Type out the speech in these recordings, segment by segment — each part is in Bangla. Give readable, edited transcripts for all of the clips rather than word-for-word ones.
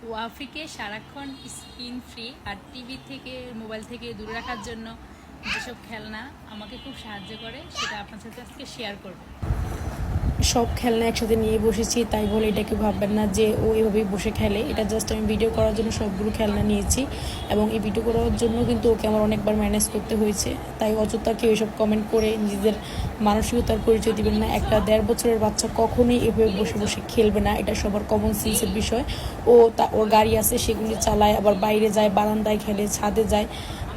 ওয়াফিকে সারাক্ষণ স্ক্রিন ফ্রি আর টিভি থেকে মোবাইল থেকে দূরে রাখার জন্য যেসব খেলনা আমাকে খুব সাহায্য করে সেটা আপনার সাথে আজকে শেয়ার করব। সব খেলনা একসাথে নিয়ে বসেছি, তাই বলে এটাকে ভাববেন না যে ও এভাবেই বসে খেলে। এটা জাস্ট আমি ভিডিও করার জন্য সবগুলো খেলনা নিয়েছি, এবং এই ভিডিও করার জন্য কিন্তু ওকে আমার অনেকবার ম্যানেজ করতে হয়েছে। তাই অযথা কেউ এসব কমেন্ট করে নিজেদের মানসিকতার পরিচয় দিবেন না। একটা 1.5 বছরের বাচ্চা কখনোই এভাবে বসে বসে খেলবে না, এটা সবার কমন সেন্সের বিষয়। ওর গাড়ি আছে, সেগুলি চালায়, আবার বাইরে যায়, বারান্দায় খেলে, ছাদে যায়।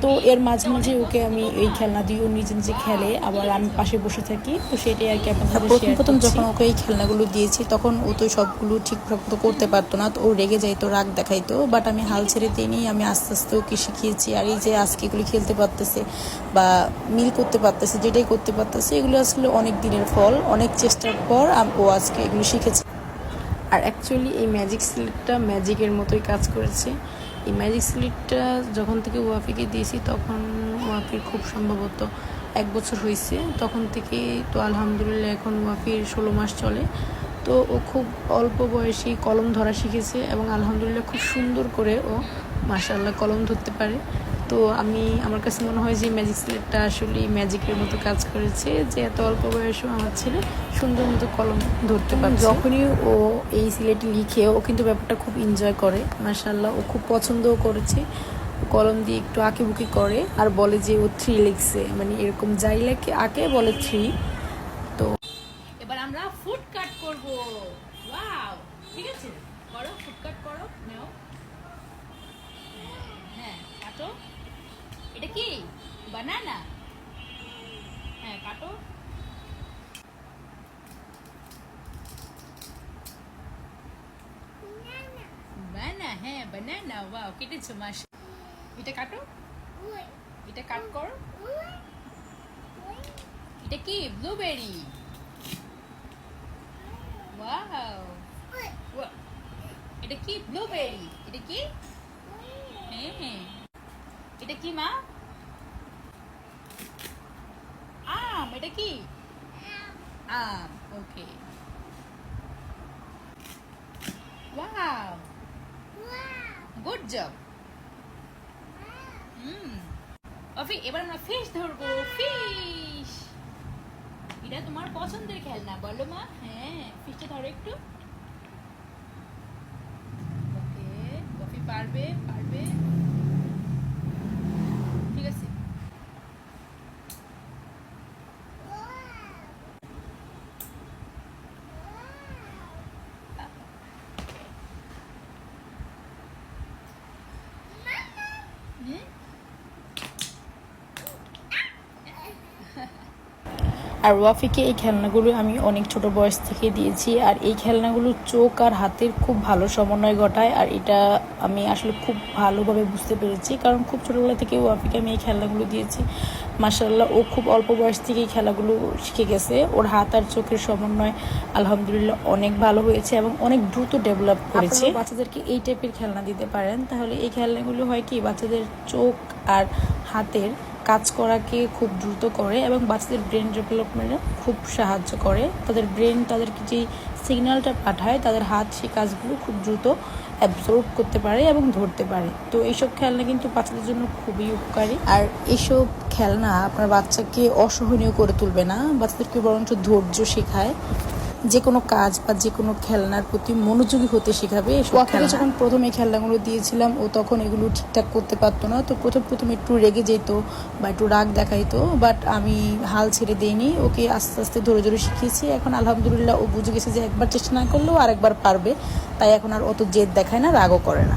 তো এর মাঝে মাঝে ওকে আমি এই খেলনা দিই, ও নিজে নিজে খেলে, আবার আমি পাশে বসে থাকি। তো সেটাই আর কি আপনাদের প্রথম যখন ওকে এই খেলনাগুলো দিয়েছি তখন ও তো সবগুলো ঠিকঠাক মতো করতে পারতো না, তো ও রেগে যাইতো, রাগ দেখাইতো। বাট আমি হাল ছেড়ে দিইনি, আমি আস্তে আস্তে ওকে শিখিয়েছি। আর এই যে আজকে এগুলি খেলতে পারতেছে বা মিল করতে পারতেছে, যেটাই করতে পারতেছে, এগুলো আসলে অনেক দিনের ফল, অনেক চেষ্টার পর ও আজকে এগুলো শিখেছে। আর অ্যাকচুয়ালি এই ম্যাজিক স্লিপটা ম্যাজিকের মতোই কাজ করেছে। এই ম্যাজিক স্লিপটা যখন থেকে ওয়াফিকে দিয়েছি তখন ওয়াফির খুব সম্ভবত 1 বছর হয়েছে, তখন থেকে তো আলহামদুলিল্লাহ এখন ওয়াফির 16 মাস চলে। তো ও খুব অল্প বয়সী কলম ধরা শিখেছে, এবং আলহামদুলিল্লাহ খুব সুন্দর করে ও মাশাআল্লাহ কলম ধরতে পারে। তো আমার কাছে মনে হয় যে ম্যাজিক স্লেটটা আসলে ম্যাজিকের মতো কাজ করেছে, যে এত অল্প বয়সেও আমার ছেলে সুন্দর মতো কলম ধরতে পারে। যখনই ও এই সিলেটি লিখে ও কিন্তু ব্যাপারটা খুব এনজয় করে, মাশাআল্লাহ ও খুব পছন্দও করেছে। কলম দিয়ে একটু আঁকিবুকি করে আর বলে যে ও 3 লিখছে, মানে এরকম যাই লেখে আঁকে বলে 3। তো এবার আমরা ফুড কাট করব। ওয়াও, ঠিক আছে, করো, ফুড কাট করো, নাও। হ্যাঁ, কাটো। এটা কি বানানা? হ্যাঁ, কাটো। বানানা, হ্যাঁ বানানা। ওয়াও, কেটেছো মাস। এটা কাটো, এটা কাট করো। এটা কি ব্লুবেরি? ওয়াও, এটা কি ব্লুবেরি? এটা কি? হ্যাঁ, এটা কি মা? আম। এটা কি আম? ওকে। Wow, good job. অফি, এবার আমরা ফিশ ধরবো। ফিশ, এটা তোমার পছন্দের খেলনা, বলো মা। হ্যাঁ, ফিশটা ধরো একটু। ওকে, কফি পারবে, পারবে, ঠিক আছে। আর ওয়াফিকে এই খেলনাগুলো আমি অনেক ছোট বয়স থেকে দিয়েছি, আর এই খেলনাগুলো চোখ আর হাতের খুব ভালো সমন্বয় ঘটায়। আর এটা আমি আসলে খুব ভালোভাবে বুঝতে পেরেছি, কারণ খুব ছোটোবেলা থেকে ওয়াফিকে আমি এই খেলনাগুলো দিয়েছি। মাশাআল্লাহ, ও খুব অল্প বয়স থেকে এই খেলাগুলো শিখে গেছে। ওর হাত আর চোখের সমন্বয় আলহামদুলিল্লাহ অনেক ভালো হয়েছে এবং অনেক দ্রুত ডেভেলপ করেছে। বাচ্চাদেরকে এই টাইপের খেলনা দিতে পারেন, তাহলে এই খেলনাগুলো হয় কি বাচ্চাদের চোখ আর হাতের কাজ করাকে খুব দ্রুত করে, এবং বাচ্চাদের ব্রেন ডেভেলপমেন্টে খুব সাহায্য করে। তাদের ব্রেন তাদেরকে যেই সিগন্যালটা পাঠায়, তাদের হাত সেই কাজগুলো খুব দ্রুত অ্যাবজর্ব করতে পারে এবং ধরতে পারে। তো এইসব খেলনা কিন্তু বাচ্চাদের জন্য খুবই উপকারী। আর এইসব খেলনা আপনার বাচ্চাকে অসহনীয় করে তুলবে না, বাচ্চাদেরকে বরঞ্চ ধৈর্য শেখায়। যে কোনো কাজ বা যে কোনো খেলনার প্রতি মনোযোগী হতে শেখাবে। ওকে যখন প্রথম এই খেলনাগুলো দিয়েছিলাম, ও তখন এগুলো ঠিকঠাক করতে পারতো না। তো প্রথম একটু রেগে যেত বা একটু রাগ দেখাইতো, বাট আমি হাল ছেড়ে দিইনি, ওকে আস্তে আস্তে ধরে ধরে শিখিয়েছি। এখন আলহামদুলিল্লাহ ও বুঝে গেছে যে একবার চেষ্টা না করলেও আরেকবার পারবে, তাই এখন আর অত জেদ দেখায় না, রাগও করে না।